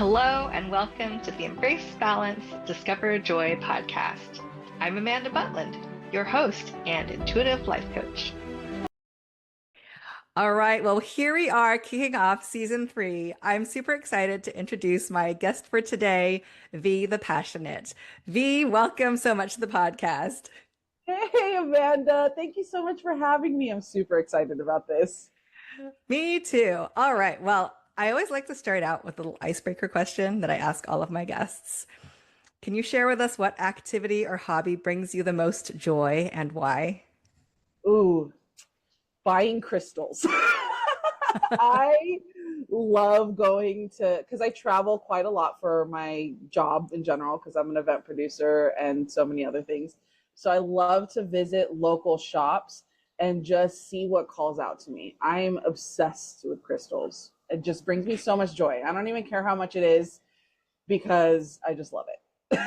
Hello and welcome to the Embrace Balance, Discover Joy podcast. I'm Amanda Butland, your host and intuitive life coach. All right, well, here we are kicking off season 3. I'm super excited to introduce my guest for today, V the Passionate. V, welcome so much to the podcast. Hey, Amanda. Thank you so much for having me. I'm super excited about this. Me too. All right, well, I always like to start out with a little icebreaker question that I ask all of my guests. Can you share with us what activity or hobby brings you the most joy and why? Ooh, buying crystals. I love going to, because I travel quite a lot for my job in general, because I'm an event producer and so many other things. So I love to visit local shops and just see what calls out to me. I am obsessed with crystals. It just brings me so much joy. I don't even care how much it is because I just love it.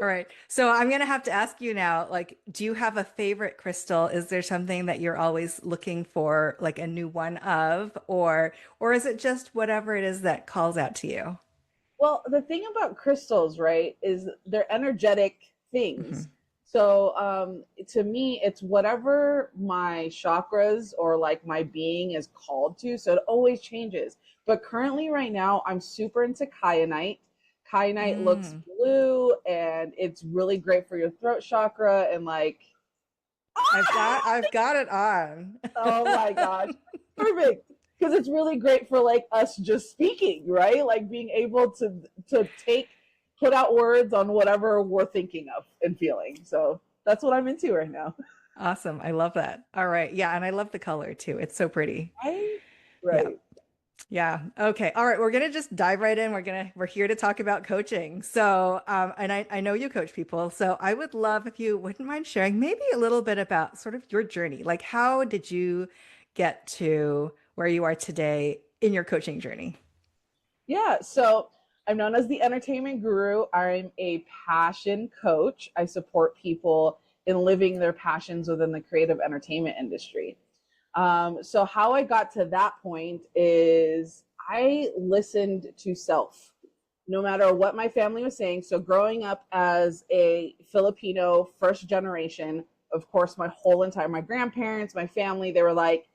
All right. So I'm going to have to ask you now, like, do you have a favorite crystal? Is there something that you're always looking for, like a new one of, or is it just whatever it is that calls out to you? Well, the thing about crystals, right, is they're energetic Hmm. things. So to me, it's whatever my chakras or like my being is called to. So it always changes. But currently, right now, I'm super into kyanite. Kyanite looks Mm. blue and it's really great for your throat chakra and like, I've got it on. oh my gosh, perfect. Because it's really great for like us just speaking, right? Like being able to put out words on whatever we're thinking of and feeling. So that's what I'm into right now. Awesome. I love that. All right. Yeah, and I love the color too. It's so pretty. Right? Yeah. Right. Yeah. Okay. All right. We're gonna just dive right in. We're here to talk about coaching. So, and I know you coach people. So I would love if you wouldn't mind sharing maybe a little bit about sort of your journey. Like, how did you get to where you are today in your coaching journey? Yeah. So I'm known as the entertainment guru. I'm a passion coach. I support people in living their passions within the creative entertainment industry. So how I got to that point is I listened to self, no matter what my family was saying. So growing up as a Filipino first generation, of course, my grandparents, my family, they were like,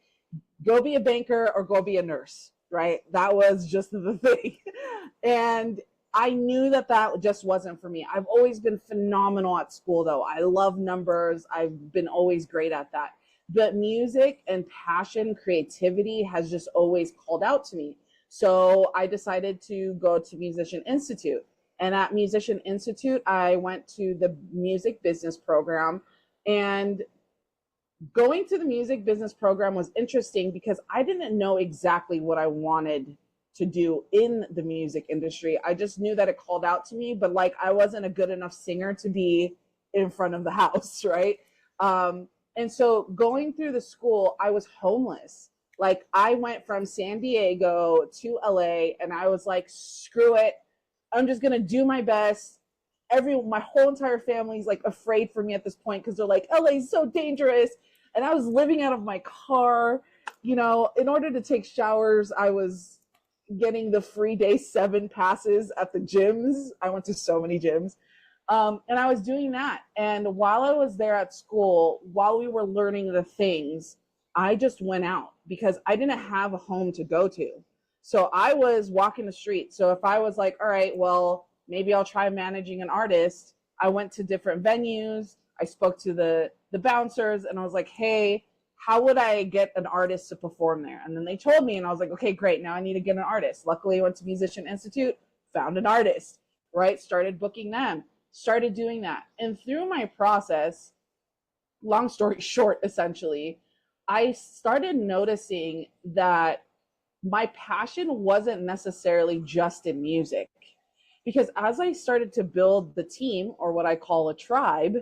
go be a banker or go be a nurse, right? That was just the thing. And I knew that that just wasn't for me. I've always been phenomenal at school, though. I love numbers. I've been always great at that. But music and passion, creativity has just always called out to me. So I decided to go to Musician Institute. And at Musician Institute, I went to the music business program. And going to the music business program was interesting because I didn't know exactly what I wanted to do in the music industry. I just knew that it called out to me, but like I wasn't a good enough singer to be in front of the house, right? And so going through the school, I was homeless. Like I went from San Diego to LA and I was like, screw it. I'm just gonna do my best. My whole entire family's like afraid for me at this point because they're like, LA's so dangerous. And I was living out of my car. You know, in order to take showers, I was getting the free day 7 passes at the gyms. I went to so many gyms. And I was doing that. And while I was there at school, while we were learning the things, I just went out because I didn't have a home to go to. So I was walking the street. So if I was like, all right, well, maybe I'll try managing an artist, I went to different venues. I spoke to the bouncers and I was like, hey, how would I get an artist to perform there? And then they told me, and I was like, okay, great. Now I need to get an artist. Luckily, I went to Musician Institute, found an artist, right? Started booking them, started doing that. And through my process, long story short, essentially, I started noticing that my passion wasn't necessarily just in music. Because as I started to build the team, or what I call a tribe,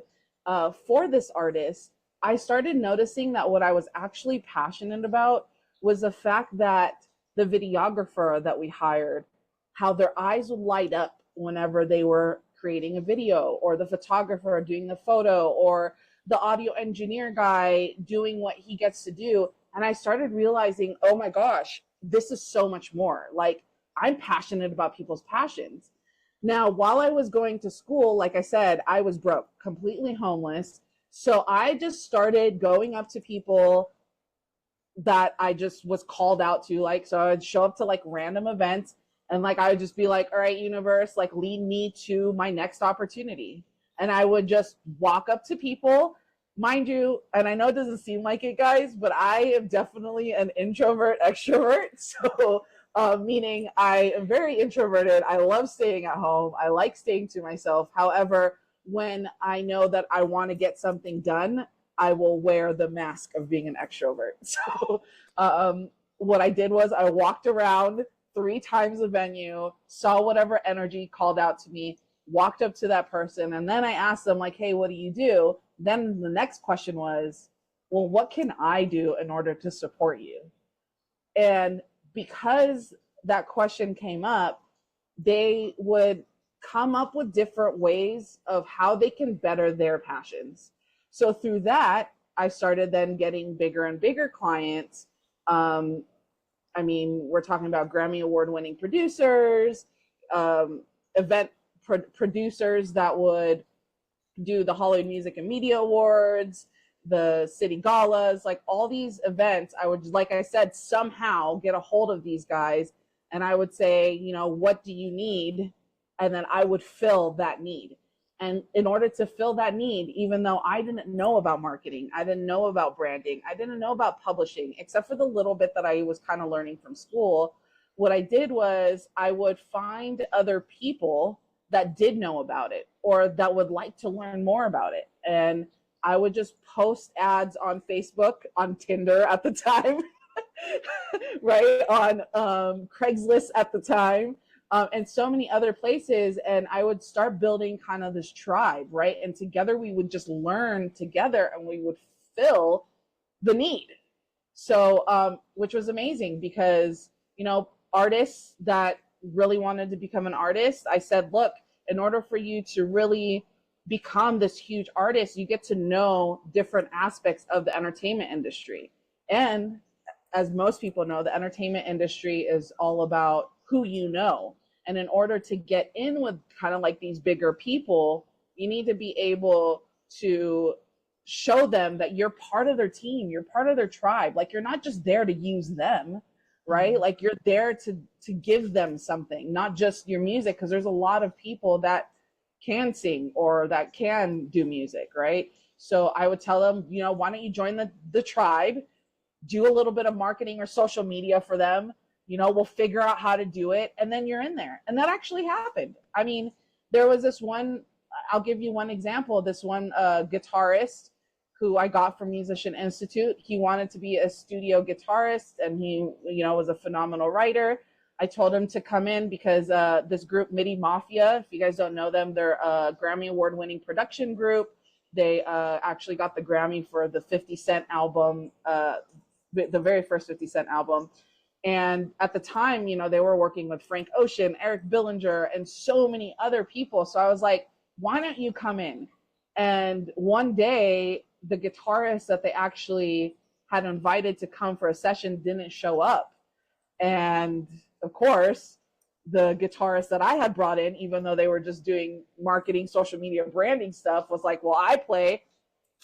for this artist, I started noticing that what I was actually passionate about was the fact that the videographer that we hired, how their eyes would light up whenever they were creating a video, or the photographer doing the photo, or the audio engineer guy doing what he gets to do. And I started realizing, oh my gosh, this is so much more. Like, I'm passionate about people's passions. Now, while I was going to school, like I said, I was broke, completely homeless. So I just started going up to people that I just was called out to. Like, so I'd show up to like random events, and like I would just be like, all right, universe, like lead me to my next opportunity. And I would just walk up to people, mind you, and I know it doesn't seem like it, guys, but I am definitely an introvert extrovert. So meaning I am very introverted. I love staying at home. I like staying to myself. However, when I know that I want to get something done, I will wear the mask of being an extrovert. So what I did was I walked around 3 times the venue, saw whatever energy called out to me, walked up to that person, and then I asked them like, hey, what do you do? Then the next question was, well, what can I do in order to support you? And because that question came up, they would come up with different ways of how they can better their passions. So through that, I started then getting bigger and bigger clients. I mean, we're talking about Grammy Award-winning producers, event producers that would do the Hollywood Music and Media Awards, the city galas, like all these events. I would, like I said, somehow get a hold of these guys, and I would say, you know, what do you need? And then I would fill that need. And in order to fill that need, even though I didn't know about marketing, I didn't know about branding, I didn't know about publishing, except for the little bit that I was kind of learning from school, what I did was I would find other people that did know about it or that would like to learn more about it. And I would just post ads on Facebook, on Tinder at the time, right? On Craigslist at the time, and so many other places. And I would start building kind of this tribe, right? And together we would just learn together and we would fill the need. So, which was amazing because, you know, artists that really wanted to become an artist, I said, look, in order for you to really become this huge artist, you get to know different aspects of the entertainment industry. And as most people know, the entertainment industry is all about who you know. And in order to get in with kind of like these bigger people, you need to be able to show them that you're part of their team, you're part of their tribe. Like, you're not just there to use them, right? Like, you're there to give them something, not just your music, because there's a lot of people that can sing or that can do music, right? So I would tell them, you know, why don't you join the tribe, do a little bit of marketing or social media for them, you know, we'll figure out how to do it, and then you're in there. And that actually happened. I mean, there was this one, I'll give you one example, this one guitarist who I got from Musician Institute. He wanted to be a studio guitarist, and he, you know, was a phenomenal writer. I told him to come in because this group, MIDI Mafia, if you guys don't know them, they're a Grammy Award-winning production group. They actually got the Grammy for the 50 Cent album, the very first 50 Cent album. And at the time, you know, they were working with Frank Ocean, Eric Billinger, and so many other people. So I was like, why don't you come in? And one day, the guitarist that they actually had invited to come for a session didn't show up. And of course, the guitarist that I had brought in, even though they were just doing marketing, social media, branding stuff, was like, well, I play.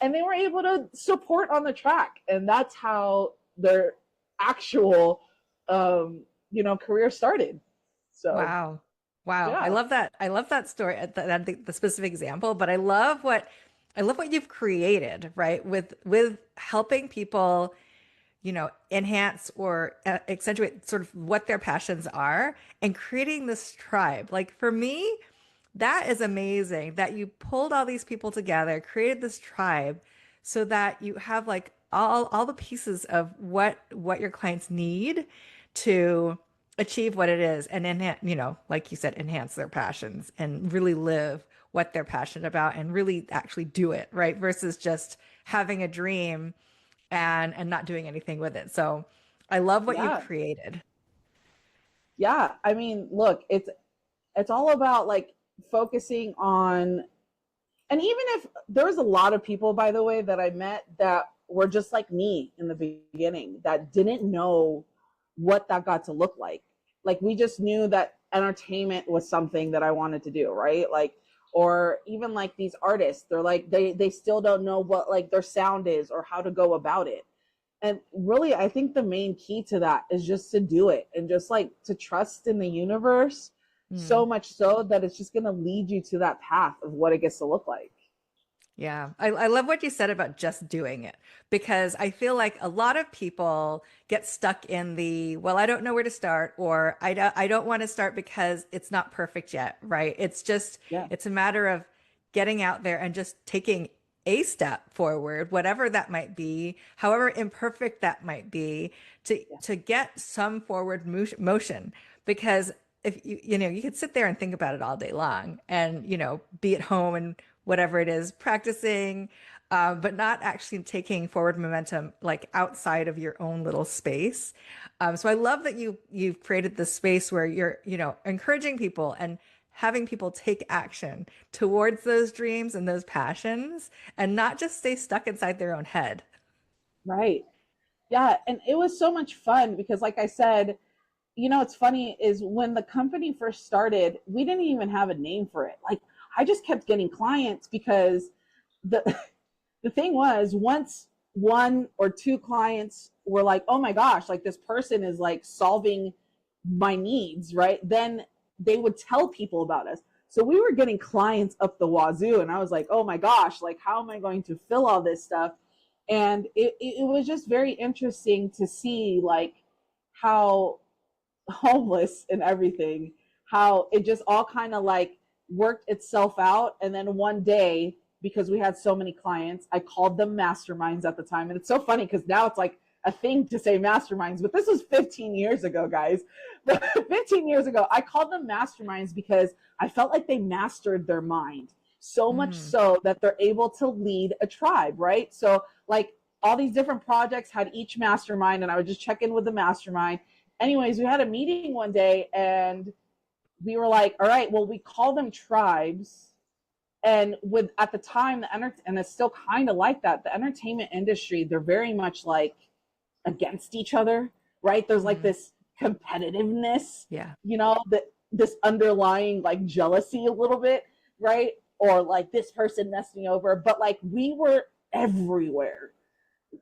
And they were able to support on the track. And that's how their actual, you know, career started. So wow. Yeah. I love that story, the specific example, but I love what you've created, right? With helping people, you know, enhance or accentuate sort of what their passions are and creating this tribe. Like, for me, that is amazing that you pulled all these people together, created this tribe so that you have like all the pieces of what your clients need to achieve what it is, and enhance, you know, like you said, enhance their passions and really live what they're passionate about and really actually do it, right? Versus just having a dream and not doing anything with it. So I love what you've created. Yeah. I mean, look, it's all about like focusing on, and even if there was a lot of people, by the way, that I met that were just like me in the beginning, that didn't know what that got to look like. Like we just knew that entertainment was something that I wanted to do, right? Like, or even like these artists, they're like they still don't know what like their sound is or how to go about it. And really, I think the main key to that is just to do it and just like to trust in the universe, so Mm. much so that it's just going to lead you to that path of what it gets to look like. Yeah, I love what you said about just doing it because I feel like a lot of people get stuck in the, well, I don't know where to start, or I don't want to start because it's not perfect yet, right? It's just, Yeah. it's a matter of getting out there and just taking a step forward, whatever that might be, however imperfect that might be, Yeah. to get some forward motion. Because if you could sit there and think about it all day long and, be at home and whatever it is, practicing, but not actually taking forward momentum like outside of your own little space. So I love that you've created this space where you're, encouraging people and having people take action towards those dreams and those passions and not just stay stuck inside their own head. Right. Yeah. And it was so much fun because, like I said, it's funny is when the company first started, we didn't even have a name for it. Like, I just kept getting clients because the the thing was, once one or two clients were like, oh my gosh, like this person is like solving my needs, right? Then they would tell people about us. So we were getting clients up the wazoo. And I was like, oh my gosh, like, how am I going to fill all this stuff? And it was just very interesting to see like how homeless and everything, how it just all kind of like worked itself out. And then one day, because we had so many clients, I called them masterminds at the time. And it's so funny because now it's like a thing to say masterminds, but this was 15 years ago, guys. 15 years ago, I called them masterminds because I felt like they mastered their mind so much Mm. so that they're able to lead a tribe, right? So, like, all these different projects had each mastermind, and I would just check in with the mastermind. Anyways, we had a meeting one day and we were like, all right, well, we call them tribes. And with at the time, and it's still kind of like that, the entertainment industry, they're very much like against each other, right? There's like Mm. this competitiveness, Yeah. that this underlying like jealousy a little bit, right? Or like this person messed me over. But like we were everywhere,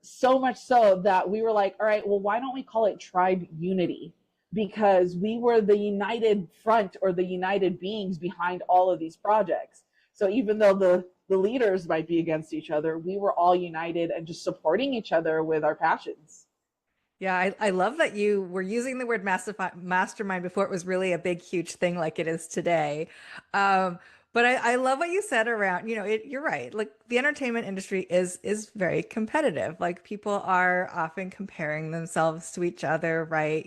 so much so that we were like, all right, well, why don't we call it tribe unity? Because we were the united front or the united beings behind all of these projects. So even though the leaders might be against each other, we were all united and just supporting each other with our passions. Yeah, I love that you were using the word mastermind before it was really a big, huge thing like it is today. But I love what you said around, you're right. Like the entertainment industry is very competitive. Like people are often comparing themselves to each other, right?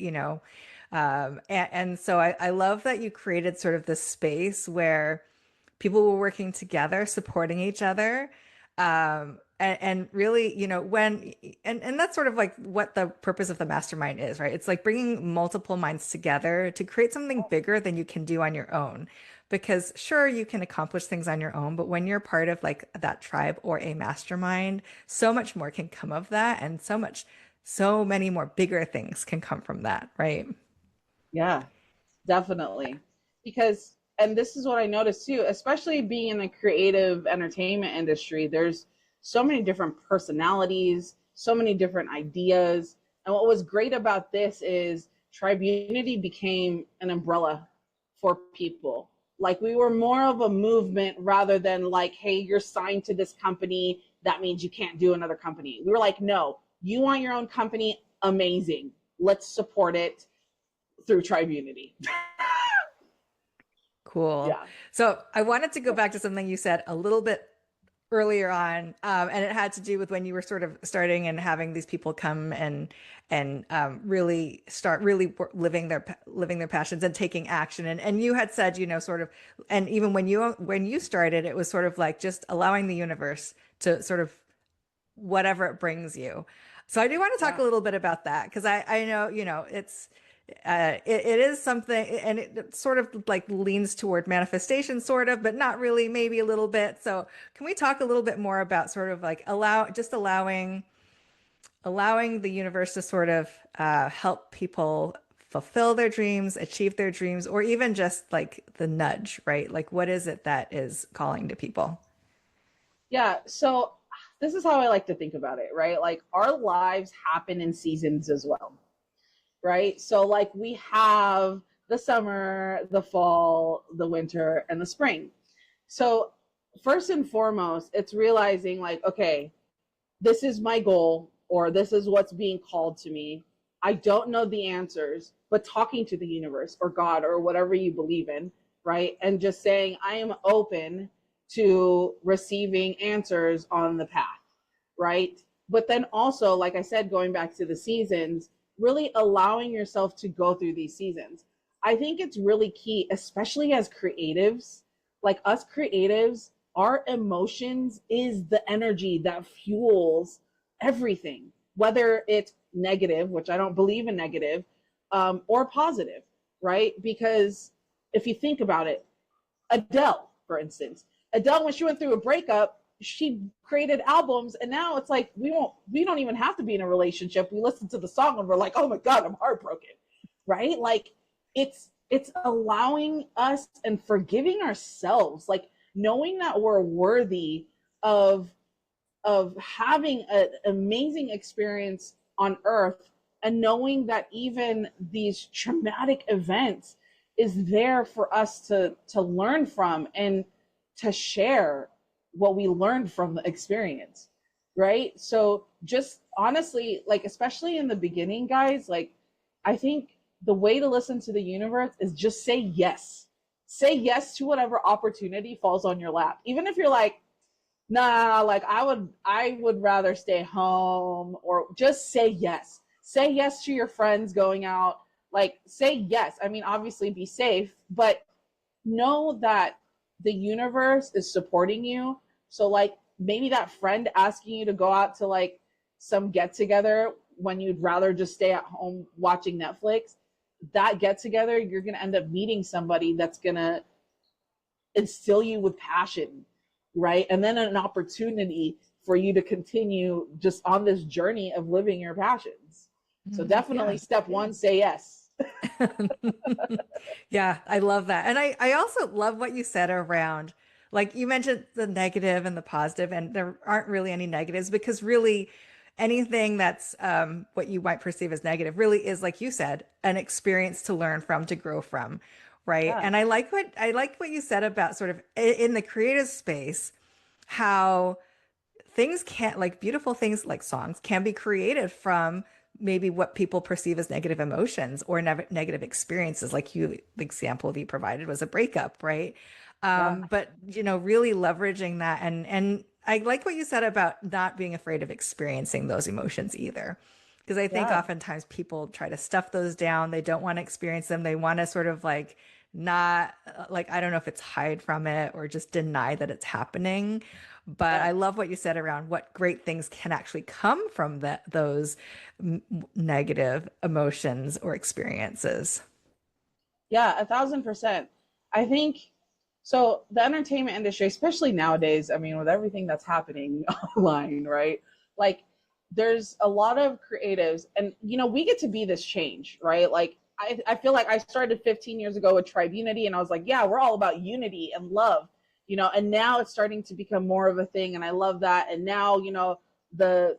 And so I love that you created sort of this space where people were working together, supporting each other. And really, and that's sort of like what the purpose of the mastermind is, right? It's like bringing multiple minds together to create something bigger than you can do on your own. Because sure, you can accomplish things on your own, but when you're part of like that tribe or a mastermind, so much more can come of that, and so many more bigger things can come from that, right? Yeah, definitely. Because, and this is what I noticed too, especially being in the creative entertainment industry, there's so many different personalities, so many different ideas. And what was great about this is Tribe Unity became an umbrella for people. Like we were more of a movement rather than like, hey, you're signed to this company. That means you can't do another company. We were like, no, you want your own company? Amazing. Let's support it through Tribe Unity. Cool. Yeah. So I wanted to go back to something you said a little bit earlier on, and it had to do with when you were sort of starting and having these people come and really start really living their passions and taking action. And you had said, sort of, and even when you started, it was sort of like just allowing the universe to sort of whatever it brings you. So I do want to talk Yeah. a little bit about that because I know, it's it is something, and it sort of like leans toward manifestation, sort of, but not really, maybe a little bit. So can we talk a little bit more about sort of like allowing the universe to sort of help people fulfill their dreams, achieve their dreams, or even just like the nudge, right? Like, what is it that is calling to people? Yeah, so this is how I like to think about it, right? Like our lives happen in seasons as well, right? So like we have the summer, the fall, the winter, and the spring. So first and foremost, it's realizing like, okay, this is my goal or this is what's being called to me. I don't know the answers, but talking to the universe or God or whatever you believe in, right? And just saying, I am open to receiving answers on the path, right? But then also, like I said, going back to the seasons, really allowing yourself to go through these seasons. I think it's really key, especially as creatives, like us creatives, our emotions is the energy that fuels everything, whether it's negative, which I don't believe in negative, or positive, right? Because if you think about it, Adele, for instance, Adele, when she went through a breakup, she created albums, and now it's like we don't even have to be in a relationship. We listen to the song and we're like, oh my God, I'm heartbroken, right? Like it's allowing us and forgiving ourselves, like knowing that we're worthy of having an amazing experience on earth, and knowing that even these traumatic events is there for us to learn from and to share what we learned from the experience, right? So just honestly, like especially in the beginning, guys, like I think the way to listen to the universe is just say yes. Say yes to whatever opportunity falls on your lap. Even if you're like, nah, like I would rather stay home, or just say yes. Say yes to your friends going out. Like say yes. I mean, obviously be safe, but know that the universe is supporting you. So like maybe that friend asking you to go out to like some get together when you'd rather just stay at home watching Netflix, that get together, you're going to end up meeting somebody that's going to instill you with passion, right? And then an opportunity for you to continue just on this journey of living your passions. So definitely Yeah. step one, say yes. Yeah, I love that. And I also love what you said around, like you mentioned the negative and the positive, and there aren't really any negatives because really anything that's what you might perceive as negative really is, like you said, an experience to learn from, to grow from, right? Yeah. And I like what you said about sort of in the creative space, how things can't, like beautiful things like songs can be created from maybe what people perceive as negative emotions or negative experiences, like the example that you provided was a breakup, right? Yeah. But really leveraging that, and I like what you said about not being afraid of experiencing those emotions either, because I think Yeah. oftentimes people try to stuff those down. They don't want to experience them. They want to sort of like not, like, I don't know if it's hide from it or just deny that it's happening. But Yeah. I love what you said around what great things can actually come from those negative emotions or experiences. Yeah, 1,000%. I think so. The entertainment industry, especially nowadays, I mean, with everything that's happening online, right? Like, there's a lot of creatives, and we get to be this change, right? Like, I feel like I started 15 years ago with Tribe Unity, and I was like, yeah, we're all about unity and love, and now it's starting to become more of a thing, and I love that. And now, the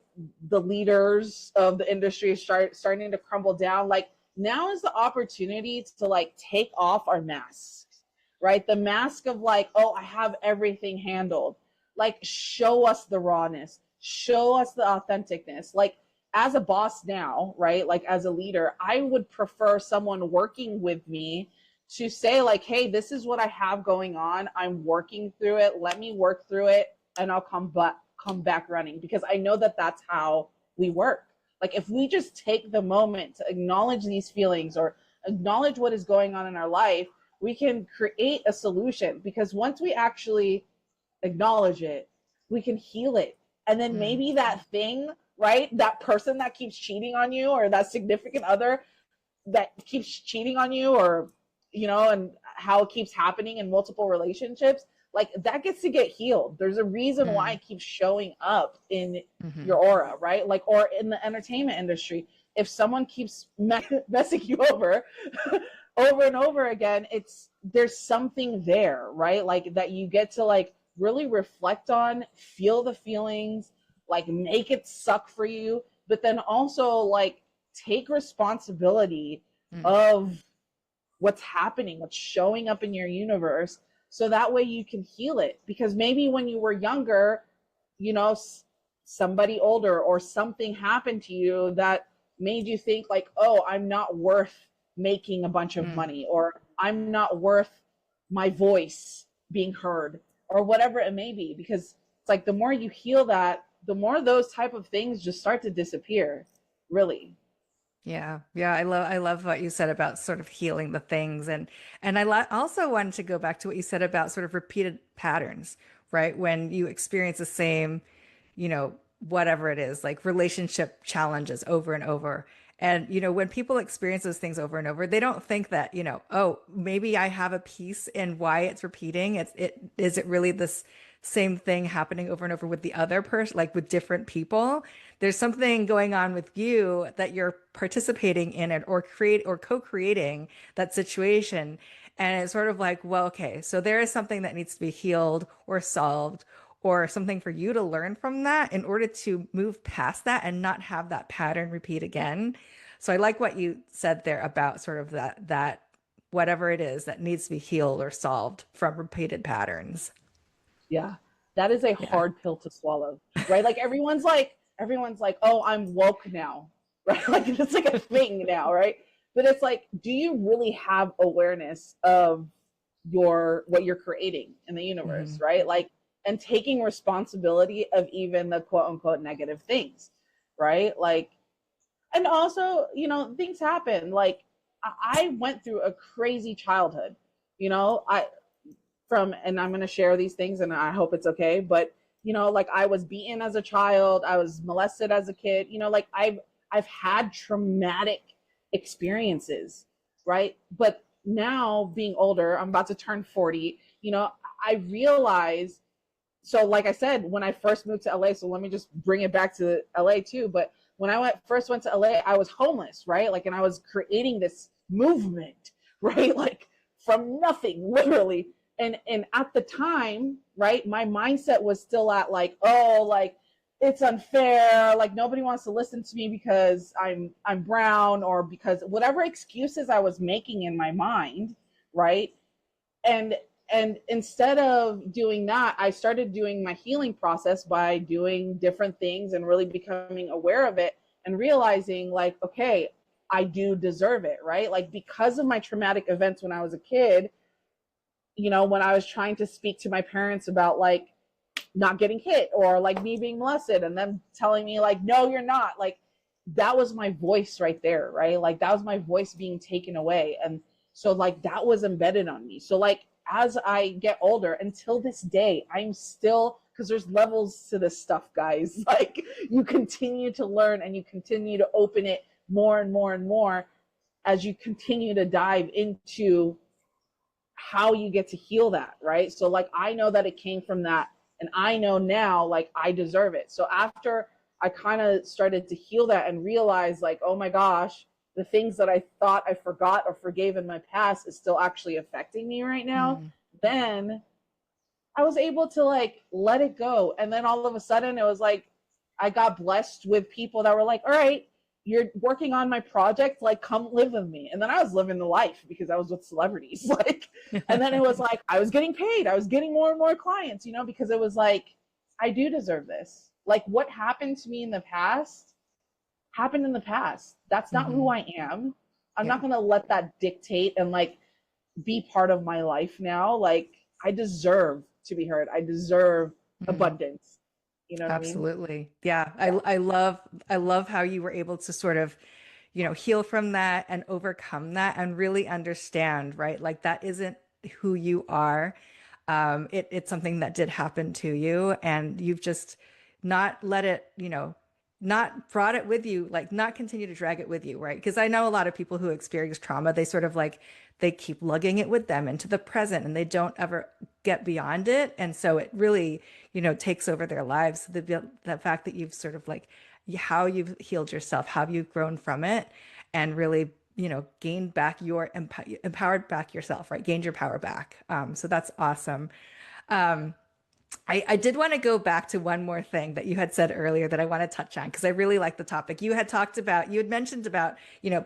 the leaders of the industry starting to crumble down. Like, now is the opportunity to like take off our masks, right? The mask of like, oh, I have everything handled. Like, show us the rawness, show us the authenticness. Like, as a boss now, right? Like, as a leader, I would prefer someone working with me to say like, hey, this is what I have going on. I'm working through it. Let me work through it, and I'll come back running, because I know that that's how we work. Like, if we just take the moment to acknowledge these feelings or acknowledge what is going on in our life, we can create a solution, because once we actually acknowledge it, we can heal it. And then Mm. maybe that thing, right? That person that keeps cheating on you, or that significant other that keeps cheating on you, or, and how it keeps happening in multiple relationships, like that gets to get healed. There's a reason why Mm. it keeps showing up in Hmm. your aura, right? Like, or in the entertainment industry, if someone keeps messing you over over and over again, there's something there, right? Like that you get to like really reflect on, feel the feelings, like make it suck for you, but then also like take responsibility of what's happening, what's showing up in your universe, so that way you can heal it. Because maybe when you were younger, you know, somebody older or something happened to you that made you think like, oh, I'm not worth making a bunch of money, or I'm not worth my voice being heard, or whatever it may be. Because it's like the more you heal that, the more those type of things just start to disappear, really. Yeah. Yeah. I love what you said about sort of healing the things. And also wanted to go back to what you said about sort of repeated patterns, right? When you experience the same, you know, whatever it is, like relationship challenges over and over. And, you know, when people experience those things over and over, they don't think that, you know, oh, maybe I have a piece in why it's repeating. Is it really this same thing happening over and over with the other person, like with different people? There's something going on with you that you're participating in it or co-creating that situation. And it's sort of like, well, okay, so there is something that needs to be healed or solved, or something for you to learn from that in order to move past that and not have that pattern repeat again. So I like what you said there about sort of that whatever it is that needs to be healed or solved from repeated patterns. Yeah. That is a Yeah. hard pill to swallow, right? Like everyone's like, oh, I'm woke now, right? Like it's like a thing now, right? But it's like, do you really have awareness of what you're creating in the universe, right? Like, and taking responsibility of even the quote unquote negative things, right? Like, and also, you know, things happen. Like, I went through a crazy childhood, you know, and I'm going to share these things and I hope it's okay. But, you know, like I was beaten as a child, I was molested as a kid, you know, like I've had traumatic experiences, right? But now being older, I'm about to turn 40, you know, I realize, so like I said, when I first moved to LA, so let me just bring it back to LA too. But when I first went to LA, I was homeless, right? Like, and I was creating this movement, right? Like from nothing, literally. And at the time, right, my mindset was still at like, oh, like it's unfair, like nobody wants to listen to me because I'm brown, or because whatever excuses I was making in my mind, right? And instead of doing that, I started doing my healing process by doing different things and really becoming aware of it and realizing like, okay, I do deserve it, right? Like because of my traumatic events when I was a kid, you know, when I was trying to speak to my parents about like not getting hit or like me being molested and them telling me like, no, you're not, like that was my voice right there, right? Like that was my voice being taken away. And so like that was embedded on me. So like as I get older, until this day, I'm still, because there's levels to this stuff, guys. Like you continue to learn and you continue to open it more and more and more as you continue to dive into how you get to heal that, right? So like I know that it came from that, and I know now like I deserve it. So after I kind of started to heal that and realize like, oh my gosh, the things that I thought I forgot or forgave in my past is still actually affecting me right now, then I was able to like let it go. And then all of a sudden it was like I got blessed with people that were like, all right, you're working on my project, like come live with me. And then I was living the life because I was with celebrities. Like, and then it was like I was getting paid. I was getting more and more clients, you know, because it was like, I do deserve this. Like what happened to me in the past happened in the past. That's not who I am. I'm not going to let that dictate and like be part of my life now. Like I deserve to be heard. I deserve abundance. You know what I mean? Absolutely. Yeah. I love how you were able to sort of, you know, heal from that and overcome that and really understand, right? Like that isn't who you are. It's something that did happen to you, and you've just not let it, you know, not brought it with you, like not continue to drag it with you, right? Because I know a lot of people who experience trauma, they sort of like, they keep lugging it with them into the present and they don't ever get beyond it. And so it really, you know, takes over their lives. The fact that you've sort of like, how you've healed yourself, how you've grown from it, and really, gained back your empowered back yourself, right? Gained your power back. So that's awesome. Um, I did want to go back to one more thing that you had said earlier that I want to touch on because I really like the topic. You had mentioned about,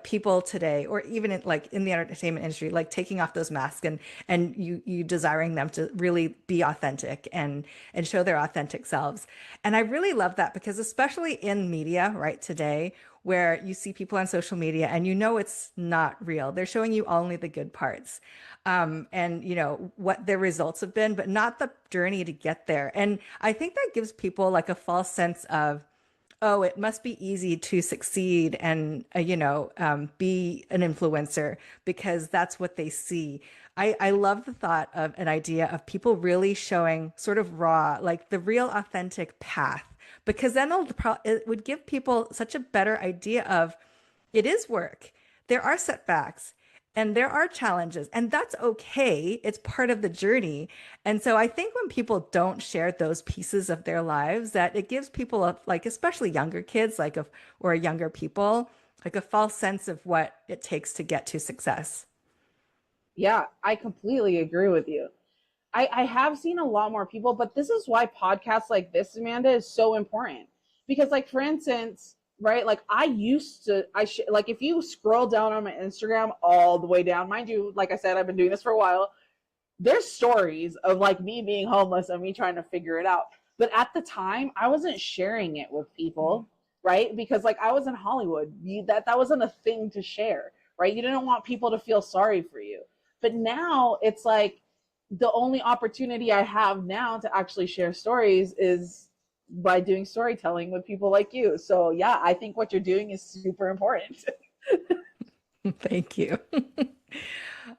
people today, or even in the entertainment industry, like taking off those masks and you desiring them to really be authentic and show their authentic selves. And I really love that because especially in media, right, today, where you see people on social media and it's not real. They're showing you only the good parts, and what their results have been, but not the journey to get there. And I think that gives people like a false sense of, oh, it must be easy to succeed and be an influencer because that's what they see. I love the thought of an idea of people really showing sort of raw, like the real authentic path, because then it would give people such a better idea of it is work. There are setbacks and there are challenges, and that's okay. It's part of the journey. And so I think when people don't share those pieces of their lives, that it gives people like, especially younger kids, or younger people, like a false sense of what it takes to get to success. Yeah, I completely agree with you. I have seen a lot more people, but this is why podcasts like this, Amanda, is so important. Because, like, for instance, right, like like if you scroll down on my Instagram all the way down, mind you, like I said, I've been doing this for a while. There's stories of like me being homeless and me trying to figure it out. But at the time, I wasn't sharing it with people, right? Because like I was in Hollywood, that wasn't a thing to share, right? You didn't want people to feel sorry for you. But now it's like, the only opportunity I have now to actually share stories is by doing storytelling with people like you. So yeah, I think what you're doing is super important. Thank you.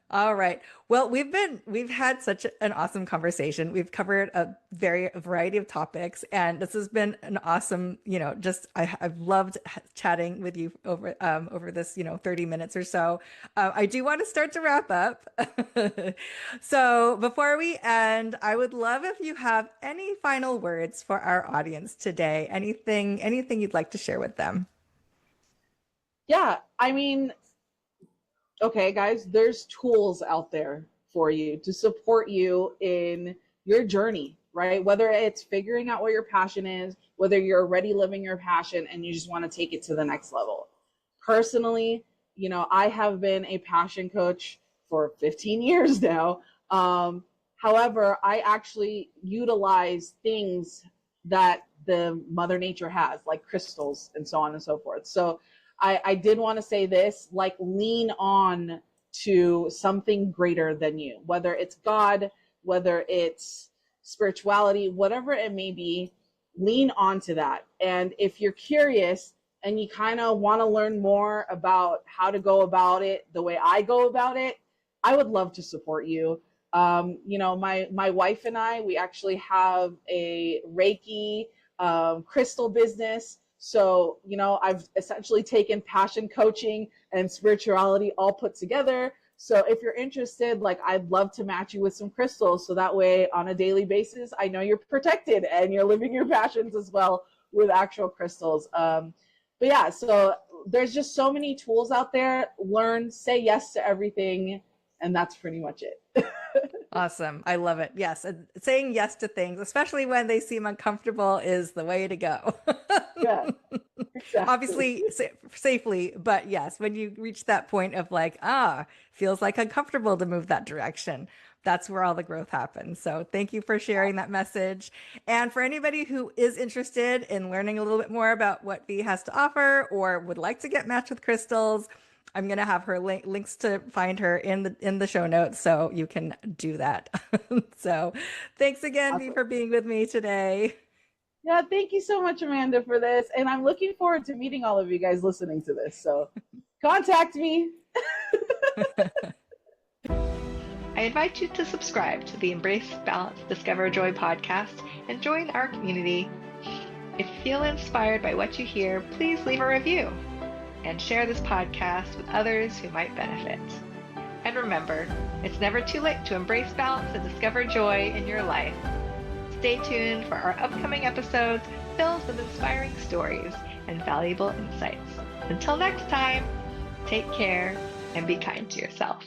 All right. Well, we've had such an awesome conversation. We've covered a variety of topics, and this has been an awesome, I've loved chatting with you over this, 30 minutes or so. I do want to start to wrap up. So before we end, I would love if you have any final words for our audience today. Anything you'd like to share with them? Yeah, I mean, okay, guys, there's tools out there for you to support you in your journey, right? Whether it's figuring out what your passion is, whether you're already living your passion and you just want to take it to the next level. Personally, I have been a passion coach for 15 years now. However, I actually utilize things that the Mother Nature has, like crystals and so on and so forth. So I did want to say this, like, lean on to something greater than you, whether it's God, whether it's spirituality, whatever it may be, lean on to that. And if you're curious and you kind of want to learn more about how to go about it the way I go about it, I would love to support you. My wife and I, we actually have a Reiki crystal business. So, I've essentially taken passion coaching and spirituality all put together. So if you're interested, like, I'd love to match you with some crystals. So that way on a daily basis, I know you're protected and you're living your passions as well with actual crystals. But yeah, so there's just so many tools out there. Learn, say yes to everything. And that's pretty much it. Awesome. I love it. Yes. And saying yes to things, especially when they seem uncomfortable, is the way to go. Yeah, exactly. Obviously, safely, but yes, when you reach that point of like, feels like uncomfortable to move that direction, that's where all the growth happens. So thank you for sharing that message. And for anybody who is interested in learning a little bit more about what V has to offer or would like to get matched with crystals, I'm going to have her links to find her in the show notes so you can do that. So thanks again, Awesome. V, for being with me today. Yeah, thank you so much, Amanda, for this. And I'm looking forward to meeting all of you guys listening to this. So contact me. I invite you to subscribe to the Embrace Balance Discover Joy podcast and join our community. If you feel inspired by what you hear, please leave a review and share this podcast with others who might benefit. And remember, it's never too late to embrace balance and discover joy in your life. Stay tuned for our upcoming episodes filled with inspiring stories and valuable insights. Until next time, take care and be kind to yourself.